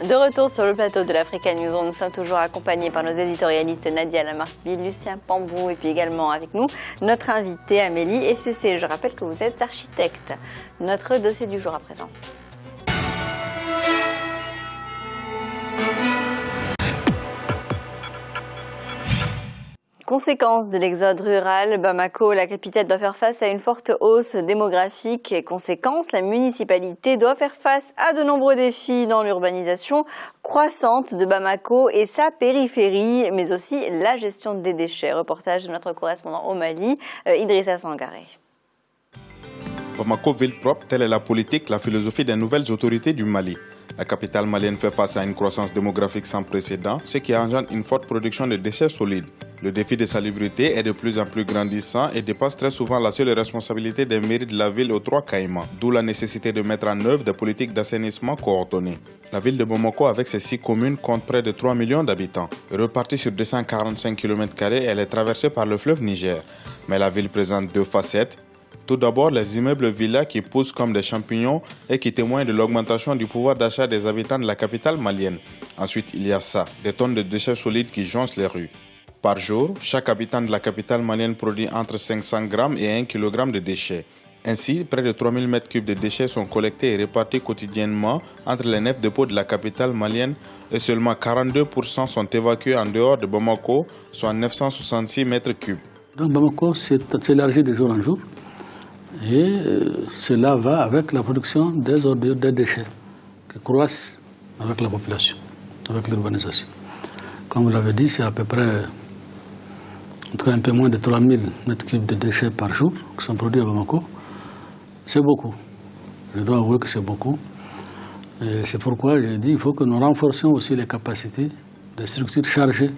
De retour sur le plateau de l'Africa News, nous sommes toujours accompagnés par nos éditorialistes Nadia Lamarche-Bille, Lucien Pambou et puis également avec nous notre invitée Amélie Essessé. Je rappelle que vous êtes architecte. Notre dossier du jour à présent. Conséquence de l'exode rural, Bamako, la capitale, doit faire face à une forte hausse démographique. Conséquence, la municipalité doit faire face à de nombreux défis dans l'urbanisation croissante de Bamako et sa périphérie, mais aussi la gestion des déchets. Reportage de notre correspondant au Mali, Idrissa Sangaré. Bamako, ville propre, telle est la politique, la philosophie des nouvelles autorités du Mali. La capitale malienne fait face à une croissance démographique sans précédent, ce qui engendre une forte production de déchets solides. Le défi de salubrité est de plus en plus grandissant et dépasse très souvent la seule responsabilité des mairies de la ville aux Trois Caïmans, d'où la nécessité de mettre en œuvre des politiques d'assainissement coordonnées. La ville de Bamako, avec ses 6 communes, compte près de 3 millions d'habitants. Repartie sur 245 km², elle est traversée par le fleuve Niger. Mais la ville présente deux facettes. Tout d'abord, les immeubles villas qui poussent comme des champignons et qui témoignent de l'augmentation du pouvoir d'achat des habitants de la capitale malienne. Ensuite, il y a ça, des tonnes de déchets solides qui jonchent les rues. Par jour, chaque habitant de la capitale malienne produit entre 500 grammes et 1 kg de déchets. Ainsi, près de 3000 m3 de déchets sont collectés et répartis quotidiennement entre les 9 dépôts de la capitale malienne et seulement 42% sont évacués en dehors de Bamako, soit 966 m3. Donc Bamako s'élargit de jour en jour et cela va avec la production des ordures, des déchets qui croissent avec la population, avec l'urbanisation. Comme vous l'avez dit, c'est à peu près en tout cas un peu moins de 3000 m3 de déchets par jour qui sont produits à Bamako. C'est beaucoup. Je dois avouer que c'est beaucoup. C'est pourquoi j'ai dit qu'il faut que nous renforcions aussi les capacités des structures chargées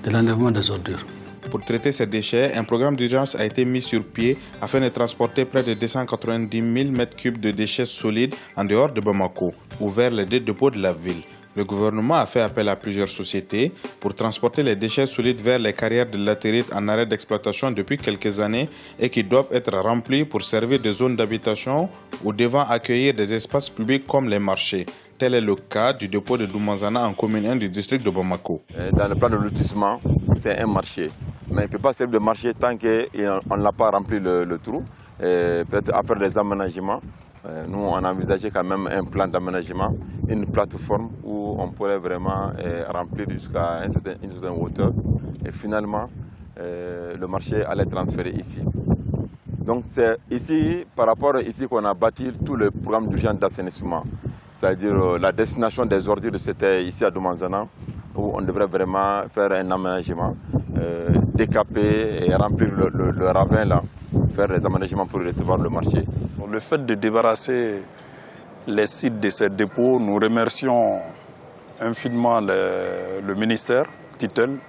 de l'enlèvement des ordures. Pour traiter ces déchets, un programme d'urgence a été mis sur pied afin de transporter près de 290 000 m3 de déchets solides en dehors de Bamako, ou vers les deux dépôts de la ville. Le gouvernement a fait appel à plusieurs sociétés pour transporter les déchets solides vers les carrières de latérite en arrêt d'exploitation depuis quelques années et qui doivent être remplis pour servir de zones d'habitation ou devant accueillir des espaces publics comme les marchés. Tel est le cas du dépôt de Doumanzana en commune 1 du district de Bamako. Dans le plan de lotissement, c'est un marché. Mais il ne peut pas servir de marché tant qu'on n'a pas rempli le trou. Peut-être à faire des aménagements. Nous, on a envisagé quand même un plan d'aménagement, une plateforme où on pourrait vraiment remplir jusqu'à une certaine hauteur. Et finalement, le marché allait transférer ici. Donc c'est ici, par rapport à ici qu'on a bâti tout le programme d'urgence d'assainissement. C'est-à-dire la destination des ordures, c'était ici à Doumanzana, où on devrait vraiment faire un aménagement, décaper et remplir le ravin là, faire des aménagements pour recevoir le marché. Le fait de débarrasser les sites de ces dépôts, nous remercions infiniment le ministère tutelle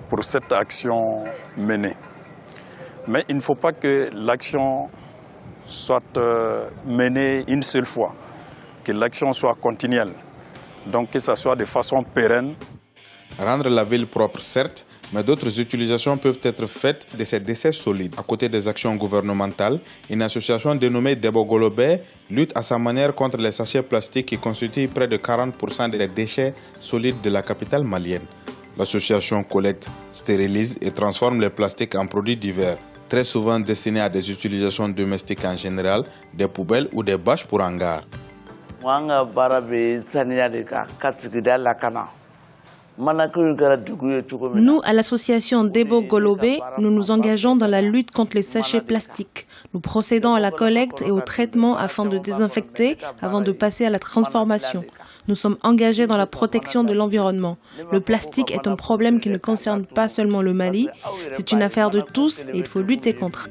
pour cette action menée. Mais il ne faut pas que l'action soit menée une seule fois, que l'action soit continuelle, donc que ça soit de façon pérenne. Rendre la ville propre, certes, mais d'autres utilisations peuvent être faites de ces déchets solides. À côté des actions gouvernementales, une association dénommée Debo Golobé lutte à sa manière contre les sachets plastiques qui constituent près de 40% des déchets solides de la capitale malienne. L'association collecte, stérilise et transforme les plastiques en produits divers, très souvent destinés à des utilisations domestiques en général, des poubelles ou des bâches pour hangars. Nous, à l'association Debo Golobé, nous nous engageons dans la lutte contre les sachets plastiques. Nous procédons à la collecte et au traitement afin de désinfecter avant de passer à la transformation. Nous sommes engagés dans la protection de l'environnement. Le plastique est un problème qui ne concerne pas seulement le Mali, c'est une affaire de tous et il faut lutter contre.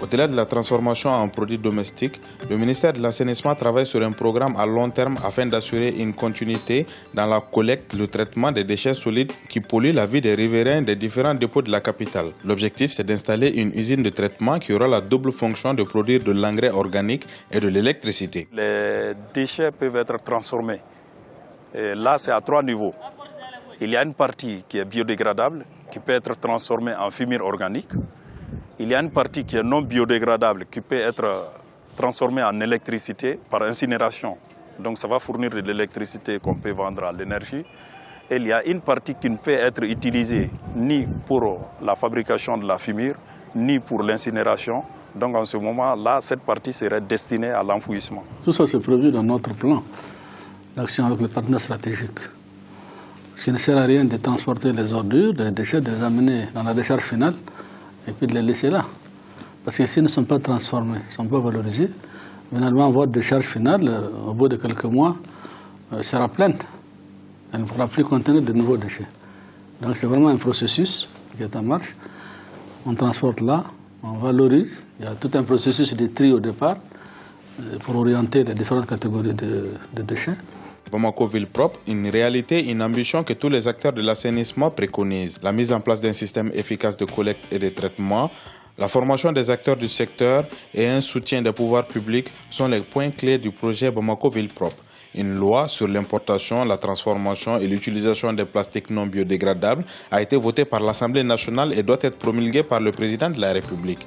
Au-delà de la transformation en produits domestiques, le ministère de l'Assainissement travaille sur un programme à long terme afin d'assurer une continuité dans la collecte et le traitement des déchets solides qui polluent la vie des riverains des différents dépôts de la capitale. L'objectif, c'est d'installer une usine de traitement qui aura la double fonction de produire de l'engrais organique et de l'électricité. Les déchets peuvent être transformés. Et là, c'est à 3 niveaux. Il y a une partie qui est biodégradable, qui peut être transformée en fumier organique. Il y a une partie qui est non biodégradable, qui peut être transformée en électricité par incinération Donc ça va fournir de l'électricité qu'on peut vendre à l'énergie. Et il y a une partie qui ne peut être utilisée ni pour la fabrication de la fumure, ni pour l'incinération. Donc en ce moment-là, cette partie serait destinée à l'enfouissement. Tout ça c'est prévu dans notre plan d'action avec les partenaires stratégiques. Parce qu'il ne sert à rien de transporter les ordures, les déchets, de les amener dans la décharge finale et puis de les laisser là. Parce que s'ils ne sont pas transformés, ne sont pas valorisés, finalement votre décharge finale, au bout de quelques mois, sera pleine. Elle ne pourra plus contenir de nouveaux déchets. Donc c'est vraiment un processus qui est en marche. On transporte là, on valorise. Il y a tout un processus de tri au départ pour orienter les différentes catégories de déchets. Bamako Ville Propre, une réalité, une ambition que tous les acteurs de l'assainissement préconisent. La mise en place d'un système efficace de collecte et de traitement, la formation des acteurs du secteur et un soutien des pouvoirs publics sont les points clés du projet Bamako Ville Propre. Une loi sur l'importation, la transformation et l'utilisation des plastiques non biodégradables a été votée par l'Assemblée nationale et doit être promulguée par le président de la République.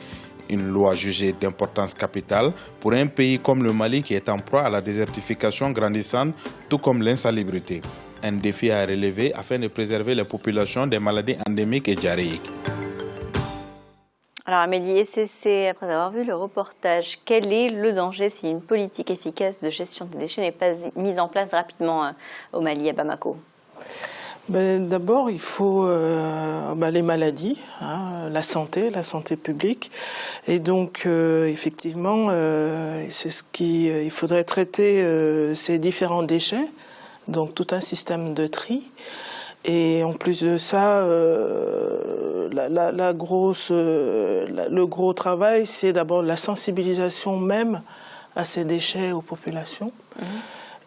Une loi jugée d'importance capitale pour un pays comme le Mali qui est en proie à la désertification grandissante, tout comme l'insalubrité. Un défi à relever afin de préserver les populations des maladies endémiques et diarrhéiques. Alors Amélie SCC, après avoir vu le reportage, quel est le danger si une politique efficace de gestion des déchets n'est pas mise en place rapidement au Mali, à Bamako? D'abord, il faut les maladies, la santé publique. Et donc, effectivement, il faudrait traiter ces différents déchets, donc tout un système de tri. Et en plus de ça, le gros travail, c'est d'abord la sensibilisation même à ces déchets aux populations.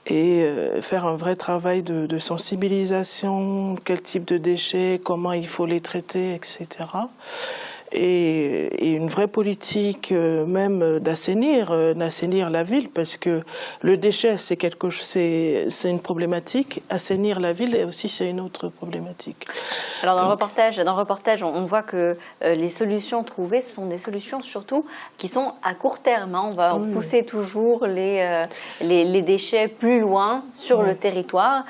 Et faire un vrai travail de sensibilisation, quel type de déchets, comment il faut les traiter, etc. Et une vraie politique même d'assainir la ville, parce que le déchet c'est une problématique, assainir la ville aussi c'est une autre problématique. Alors dans le reportage, on voit que les solutions trouvées, ce sont des solutions surtout qui sont à court terme. On va pousser toujours les déchets plus loin sur le territoire.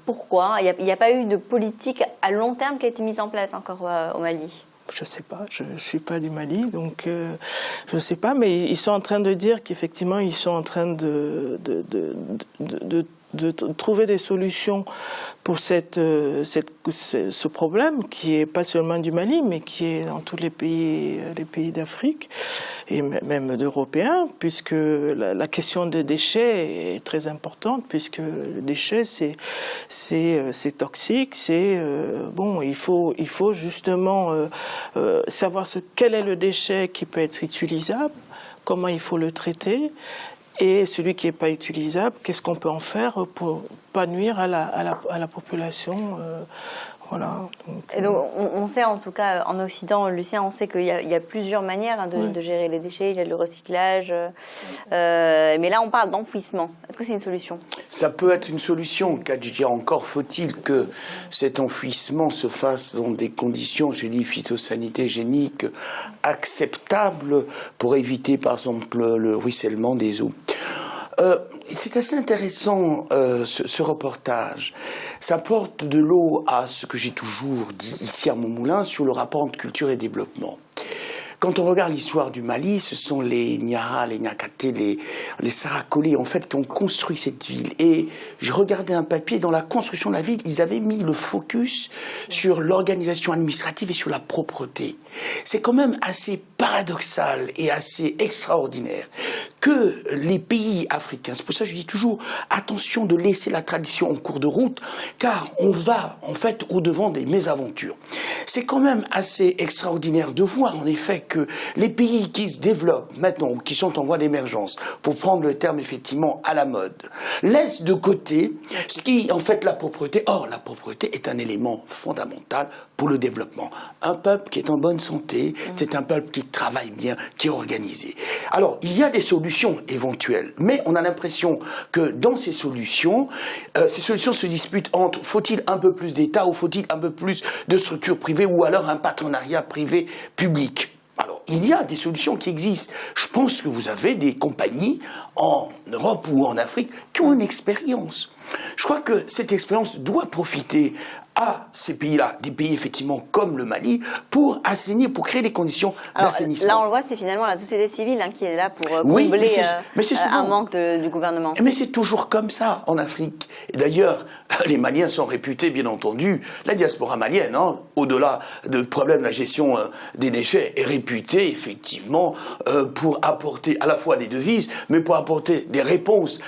Pourquoi il n'y a pas eu de politique à long terme qui a été mise en place encore au Mali? Je ne sais pas, je ne suis pas du Mali, donc je ne sais pas, mais ils sont en train de dire qu'effectivement, ils sont en train de trouver des solutions pour ce problème qui est pas seulement du Mali, mais qui est dans tous les pays d'Afrique et même d'Européens, puisque la question des déchets est très importante, puisque le déchet c'est toxique, il faut justement savoir quel est le déchet qui peut être utilisable, comment il faut le traiter. Et celui qui n'est pas utilisable, qu'est-ce qu'on peut en faire pour pas nuire à la population voilà. Et donc, on sait en tout cas en Occident, Lucien, on sait qu'il y a plusieurs manières de gérer les déchets. Il y a le recyclage, mais là on parle d'enfouissement. Est-ce que c'est une solution? Ça peut être une solution, encore faut-il que cet enfouissement se fasse dans des conditions, j'ai dit phytosanitaires, hygiéniques, acceptables pour éviter par exemple le ruissellement des eaux. C'est assez intéressant ce reportage. Ça porte de l'eau à ce que j'ai toujours dit ici à Montmoulin sur le rapport entre culture et développement. Quand on regarde l'histoire du Mali, ce sont les Niara, les Niakate, les Sarakoli, en fait, qui ont construit cette ville. Et je regardais un papier, dans la construction de la ville, ils avaient mis le focus sur l'organisation administrative et sur la propreté. C'est quand même assez paradoxal et assez extraordinaire que les pays africains, c'est pour ça que je dis toujours, attention de laisser la tradition en cours de route, car on va, en fait, au-devant des mésaventures. C'est quand même assez extraordinaire de voir, en effet, que les pays qui se développent maintenant, ou qui sont en voie d'émergence, pour prendre le terme effectivement à la mode, laissent de côté ce qui, en fait, la propreté. Or, la propreté est un élément fondamental pour le développement. Un peuple qui est en bonne santé, c'est un peuple qui travaille bien, qui est organisé. Alors, il y a des solutions éventuelles, mais on a l'impression que dans ces solutions se disputent entre faut-il un peu plus d'État ou faut-il un peu plus de structures privées ou alors un partenariat privé-public. Alors, il y a des solutions qui existent. Je pense que vous avez des compagnies en Europe ou en Afrique qui ont une expérience. Je crois que cette expérience doit profiter à ces pays-là, des pays effectivement comme le Mali, pour assainir, pour créer les conditions d'assainissement. Là, on le voit, c'est finalement la société civile qui est là pour combler un manque du gouvernement. Mais c'est toujours comme ça en Afrique. D'ailleurs, les Maliens sont réputés, bien entendu, la diaspora malienne, au-delà du problème de la gestion des déchets, est réputée effectivement pour apporter à la fois des devises, mais pour apporter des réponses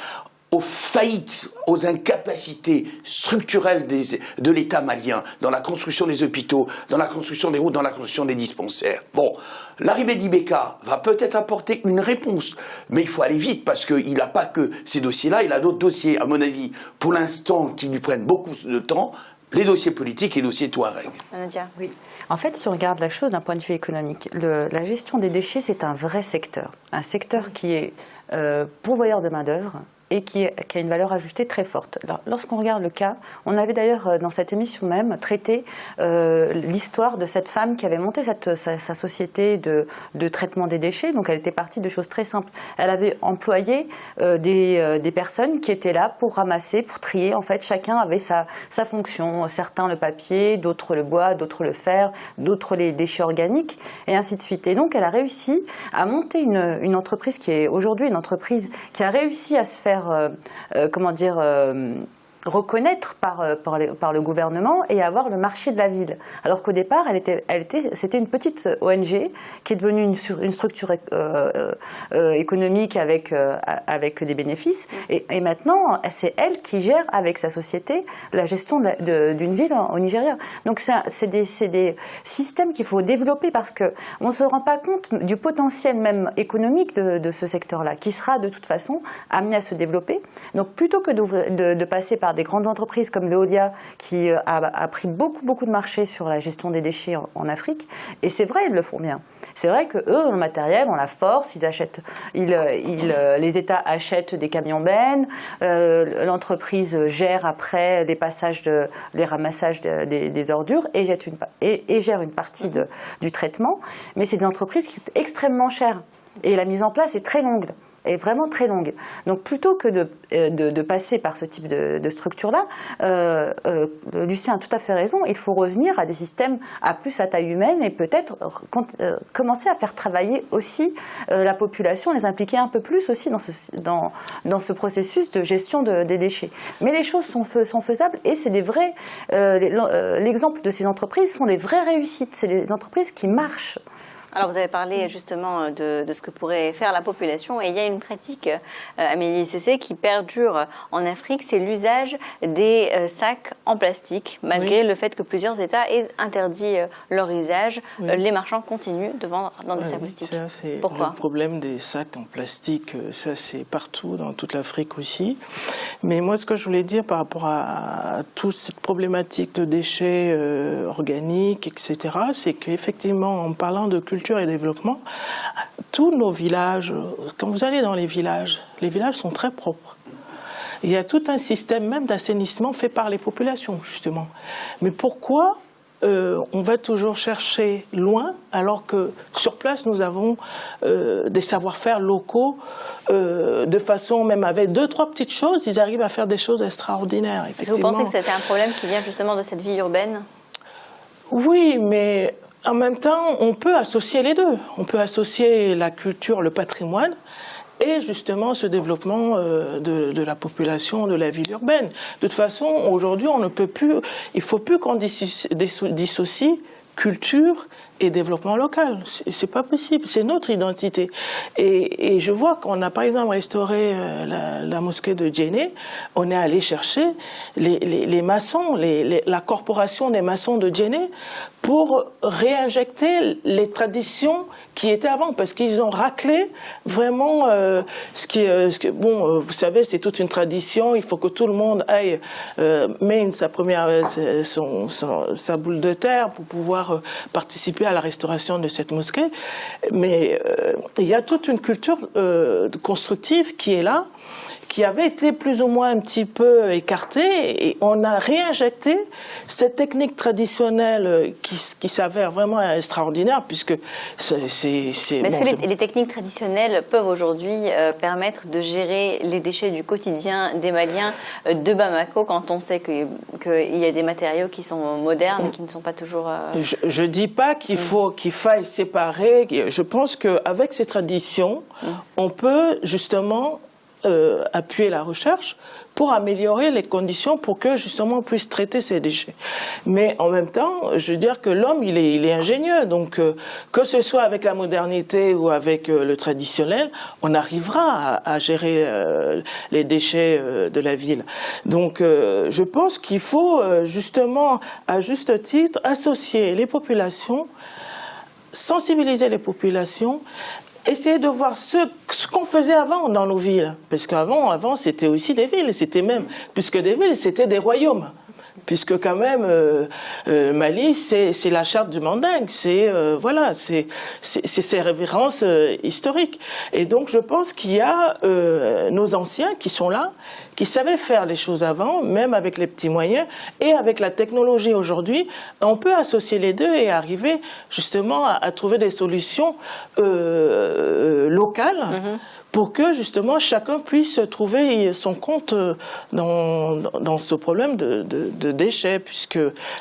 aux faillites, aux incapacités structurelles de l'État malien, dans la construction des hôpitaux, dans la construction des routes, dans la construction des dispensaires. Bon, l'arrivée d'Ibeka va peut-être apporter une réponse, mais il faut aller vite, parce qu'il n'a pas que ces dossiers-là, il a d'autres dossiers, à mon avis, pour l'instant, qui lui prennent beaucoup de temps, les dossiers politiques et les dossiers Touareg. Oui. En fait, si on regarde la chose d'un point de vue économique, la gestion des déchets, c'est un vrai secteur. Un secteur qui est pourvoyeur de main-d'œuvre, et qui a une valeur ajoutée très forte. Lorsqu'on regarde le cas, on avait d'ailleurs dans cette émission même traité l'histoire de cette femme qui avait monté sa société de traitement des déchets. Donc elle était partie de choses très simples. Elle avait employé des personnes qui étaient là pour ramasser, pour trier. En fait, chacun avait sa fonction. Certains le papier, d'autres le bois, d'autres le fer, d'autres les déchets organiques, et ainsi de suite. Et donc elle a réussi à monter une entreprise qui est aujourd'hui une entreprise qui a réussi à se faire reconnaître par le gouvernement et avoir le marché de la ville. Alors qu'au départ, c'était une petite ONG qui est devenue une structure économique avec des bénéfices. Et maintenant, c'est elle qui gère avec sa société la gestion d'une ville au Nigeria. Donc c'est des systèmes qu'il faut développer parce qu'on ne se rend pas compte du potentiel même économique de ce secteur-là, qui sera de toute façon amené à se développer. Donc plutôt que de passer par des grandes entreprises comme Veolia qui a pris beaucoup de marchés sur la gestion des déchets en Afrique, et c'est vrai, ils le font bien. C'est vrai que eux ont le matériel, ont la force, les États achètent des camions bennes, l'entreprise gère après les ramassages des ordures et gère une partie du traitement, mais c'est des entreprises qui coûtent extrêmement cher et la mise en place est très longue. Est vraiment très longue. Donc plutôt que de passer par ce type de structure-là, Lucien a tout à fait raison, il faut revenir à des systèmes à taille humaine et peut-être commencer à faire travailler aussi la population, les impliquer un peu plus aussi dans ce processus de gestion des déchets. Mais les choses sont faisables et c'est des vrais... l'exemple de ces entreprises sont des vraies réussites, c'est des entreprises qui marchent. Alors vous avez parlé justement de ce que pourrait faire la population et il y a une pratique, Amélie Cessé, qui perdure en Afrique, c'est l'usage des sacs en plastique. Malgré le fait que plusieurs États aient interdit leur usage, les marchands continuent de vendre dans des sacs plastiques. Pourquoi ? Le problème des sacs en plastique, ça c'est partout, dans toute l'Afrique aussi. Mais moi ce que je voulais dire par rapport à toute cette problématique de déchets organiques, etc., c'est qu'effectivement en parlant de culture et développement, tous nos villages, quand vous allez dans les villages sont très propres. Il y a tout un système même d'assainissement fait par les populations, justement. Mais pourquoi on va toujours chercher loin, alors que sur place, nous avons des savoir-faire locaux, de façon, même avec 2-3 petites choses, ils arrivent à faire des choses extraordinaires. Effectivement. Vous pensez que c'était un problème qui vient justement de cette vie urbaine ? Oui, mais... En même temps, on peut associer les deux. On peut associer la culture, le patrimoine et justement ce développement de la population, de la ville urbaine. De toute façon, aujourd'hui, on ne peut plus, il ne faut plus qu'on dissocie culture et développement local. C'est pas possible, c'est notre identité. Et je vois qu'on a par exemple restauré la mosquée de Djenné, on est allé chercher les maçons, la corporation des maçons de Djenné pour réinjecter les traditions qui étaient avant, parce qu'ils ont raclé vraiment bon, vous savez, c'est toute une tradition, il faut que tout le monde aille mettre sa boule de terre pour pouvoir participer à la restauration de cette mosquée. Mais il y a toute une culture constructive qui est là, qui avait été plus ou moins un petit peu écartée, et on a réinjecté cette technique traditionnelle qui s'avère vraiment extraordinaire, puisque c'est... Mais est-ce que les techniques traditionnelles peuvent aujourd'hui permettre de gérer les déchets du quotidien des Maliens de Bamako, quand on sait qu'il y a des matériaux qui sont modernes et qui ne sont pas toujours... Je ne dis pas qu'il faille séparer. Je pense qu'avec ces traditions, on peut justement appuyer la recherche pour améliorer les conditions pour que justement on puisse traiter ces déchets. Mais en même temps, je veux dire que l'homme il est ingénieux, donc que ce soit avec la modernité ou avec le traditionnel, on arrivera à gérer les déchets de la ville. Donc je pense qu'il faut justement, à juste titre, associer les populations, sensibiliser les populations, essayer de voir ce qu'on faisait avant dans nos villes. Parce qu'avant, c'était aussi des villes. C'était même, puisque des villes, c'était des royaumes. Puisque quand même, Mali, c'est la charte du Mandingue. Voilà, c'est ces références historiques. Et donc, je pense qu'il y a nos anciens qui sont là, qui savaient faire les choses avant, même avec les petits moyens, et avec la technologie aujourd'hui, on peut associer les deux et arriver justement à trouver des solutions locales pour que justement chacun puisse trouver son compte dans ce problème de déchets, puisque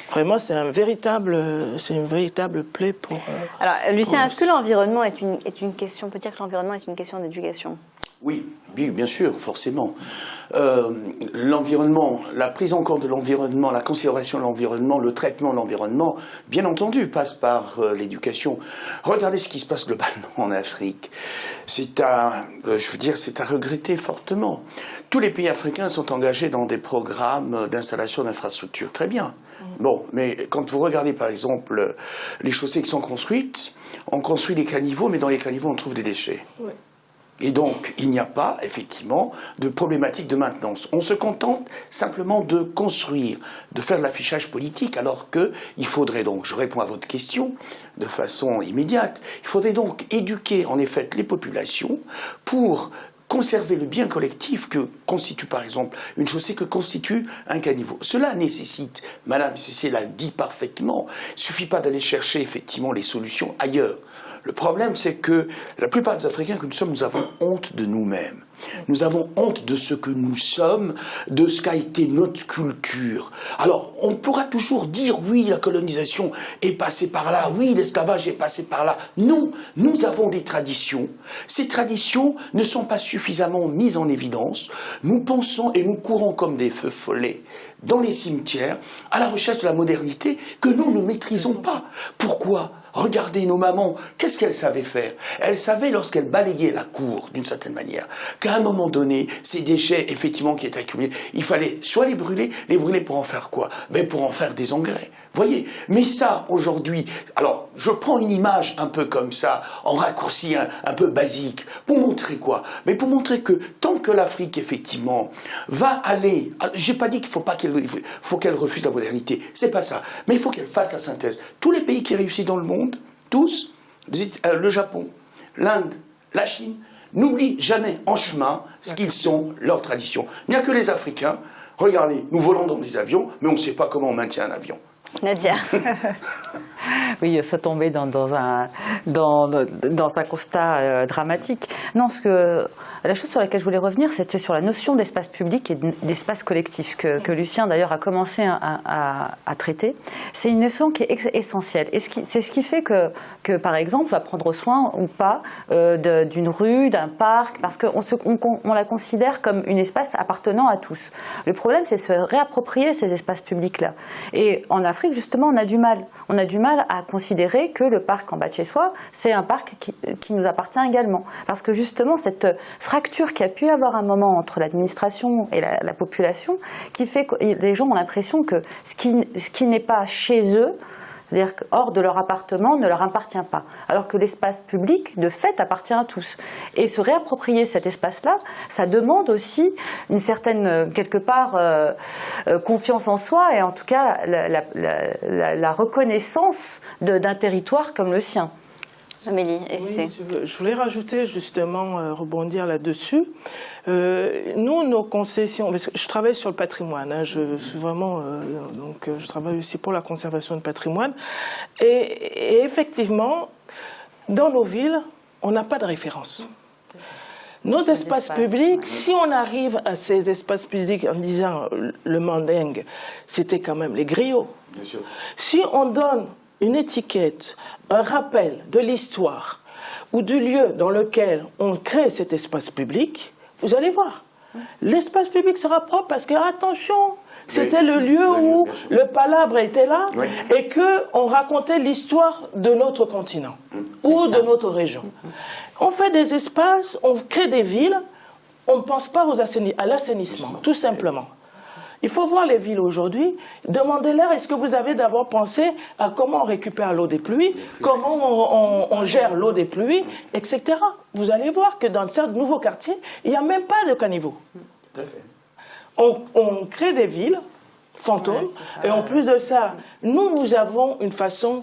vraiment c'est une véritable plaie pour... Alors Lucien, est-ce que l'environnement est une question, on peut dire que l'environnement est une question d'éducation ? Oui, bien sûr, forcément. L'environnement, la prise en compte de l'environnement, la considération de l'environnement, le traitement de l'environnement, bien entendu, passe par l'éducation. Regardez ce qui se passe globalement en Afrique. C'est à regretter fortement. Tous les pays africains sont engagés dans des programmes d'installation d'infrastructures. Très bien. Bon, mais quand vous regardez par exemple les chaussées qui sont construites, on construit des caniveaux, mais dans les caniveaux on trouve des déchets. Oui. Et donc, il n'y a pas, effectivement, de problématique de maintenance. On se contente simplement de construire, de faire de l'affichage politique, alors qu'il faudrait donc, je réponds à votre question de façon immédiate, il faudrait donc éduquer, en effet, les populations pour conserver le bien collectif que constitue, par exemple, une chaussée, que constitue un caniveau. Cela nécessite, Madame Cissé l'a dit parfaitement, il ne suffit pas d'aller chercher, effectivement, les solutions ailleurs. Le problème, c'est que la plupart des Africains que nous sommes, nous avons honte de nous-mêmes. Nous avons honte de ce que nous sommes, de ce qu'a été notre culture. Alors, on pourra toujours dire, oui, la colonisation est passée par là, oui, l'esclavage est passé par là. Non, nous avons des traditions. Ces traditions ne sont pas suffisamment mises en évidence. Nous pensons et nous courons comme des feux follets dans les cimetières à la recherche de la modernité que nous ne maîtrisons pas. Pourquoi ? Regardez nos mamans, qu'est-ce qu'elles savaient faire? Elles savaient, lorsqu'elles balayaient la cour, d'une certaine manière, qu'à un moment donné, ces déchets, effectivement, qui étaient accumulés, il fallait soit les brûler pour en faire quoi? Ben, pour en faire des engrais. Voyez, mais ça, aujourd'hui, alors, je prends une image un peu comme ça, en raccourci un peu basique, pour montrer quoi? Mais pour montrer que tant que l'Afrique, effectivement, va aller, j'ai pas dit qu'il faut qu'elle refuse la modernité, c'est pas ça, mais il faut qu'elle fasse la synthèse. Tous les pays qui réussissent dans le monde, tous, le Japon, l'Inde, la Chine, n'oublient jamais en chemin ce qu'ils sont, leurs traditions. Il n'y a que les Africains, regardez, nous volons dans des avions, mais on ne sait pas comment on maintient un avion. Nadia. Oui, ça tombait dans un constat dramatique. Non, la chose sur laquelle je voulais revenir, c'était sur la notion d'espace public et d'espace collectif que Lucien d'ailleurs a commencé à traiter. C'est une notion qui est essentielle. Et c'est ce qui fait que par exemple, on va prendre soin ou pas d'une rue, d'un parc, parce qu'on la considère comme un espace appartenant à tous. Le problème, c'est se réapproprier ces espaces publics-là. Et en Afrique, justement, on a du mal. On a du mal à considérer que le parc en bas de chez soi, c'est un parc qui nous appartient également. Parce que justement, cette fracture qu'il y a pu y avoir un moment entre l'administration et la population, qui fait que les gens ont l'impression que ce qui n'est pas chez eux, c'est-à-dire hors de leur appartement ne leur appartient pas, alors que l'espace public, de fait, appartient à tous. Et se réapproprier cet espace-là, ça demande aussi une certaine, quelque part, confiance en soi et en tout cas la reconnaissance d'un territoire comme le sien. Amélie, oui, je voulais rajouter justement, rebondir là-dessus. Nous, nos concessions, parce que je travaille sur le patrimoine, hein, je suis vraiment, donc je travaille aussi pour la conservation du patrimoine, et effectivement, dans nos villes, on n'a pas de référence. Nos espaces publics, si on arrive à ces espaces publics en disant le mandingue, c'était quand même les griots. Bien sûr. Si on donne une étiquette, un rappel de l'histoire ou du lieu dans lequel on crée cet espace public, vous allez voir, l'espace public sera propre parce que, attention, c'était le lieu où le palabre était là et qu'on racontait l'histoire de notre continent ou de notre région. On fait des espaces, on crée des villes, on ne pense pas à l'assainissement, tout simplement. Il faut voir les villes aujourd'hui, demandez-leur est-ce que vous avez d'abord pensé à comment on récupère l'eau des pluies, comment on gère l'eau des pluies, etc. Vous allez voir que dans certains nouveaux quartiers, il n'y a même pas de caniveau. Tout à fait. On crée des villes fantômes, et en plus de ça, nous avons une façon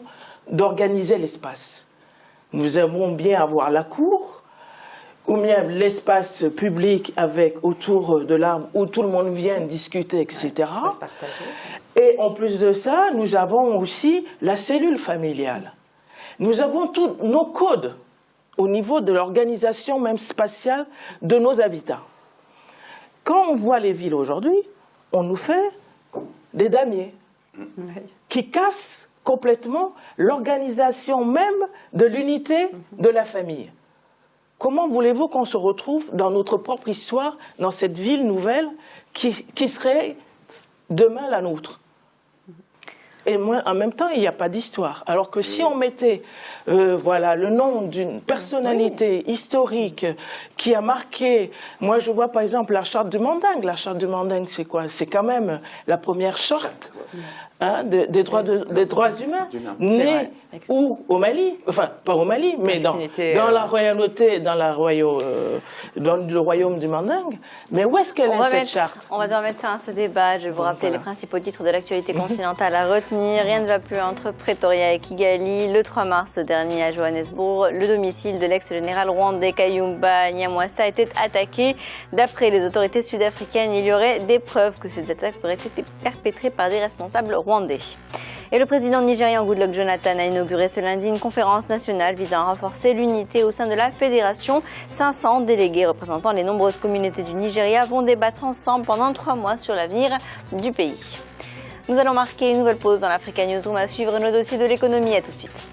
d'organiser l'espace. Nous aimons bien avoir la cour, ou bien l'espace public avec autour de l'arbre où tout le monde vient discuter, etc. Et en plus de ça, nous avons aussi la cellule familiale. Nous avons tous nos codes au niveau de l'organisation même spatiale de nos habitats. Quand on voit les villes aujourd'hui, on nous fait des damiers qui cassent complètement l'organisation même de l'unité de la famille. Comment voulez-vous qu'on se retrouve dans notre propre histoire, dans cette ville nouvelle qui serait demain la nôtre? Et moi, en même temps, il n'y a pas d'histoire. Alors que si on mettait voilà, le nom d'une personnalité historique qui a marqué... Moi, je vois par exemple la charte du Mandingue. La charte du Mandingue, c'est quoi? C'est quand même la première charte hein, des droits humains, née où au Mali, enfin pas au Mali, mais dans la royauté, dans le royaume du Mandingue. Mais où est-ce qu'elle est cette charte? On va devoir mettre fin à ce débat. Je vais vous rappeler les principaux titres de l'actualité continentale à retenir. Rien ne va plus entre Pretoria et Kigali. Le 3 mars dernier à Johannesburg, le domicile de l'ex-général rwandais Kayumba Nyamwasa était attaqué. D'après les autorités sud-africaines, il y aurait des preuves que ces attaques auraient été perpétrées par des responsables rwandais. Et le président nigérian Goodluck Jonathan a inauguré ce lundi une conférence nationale visant à renforcer l'unité au sein de la fédération. 500 délégués représentant les nombreuses communautés du Nigeria vont débattre ensemble pendant 3 mois sur l'avenir du pays. Nous allons marquer une nouvelle pause dans l'Africa Newsroom à suivre nos dossiers de l'économie. À tout de suite.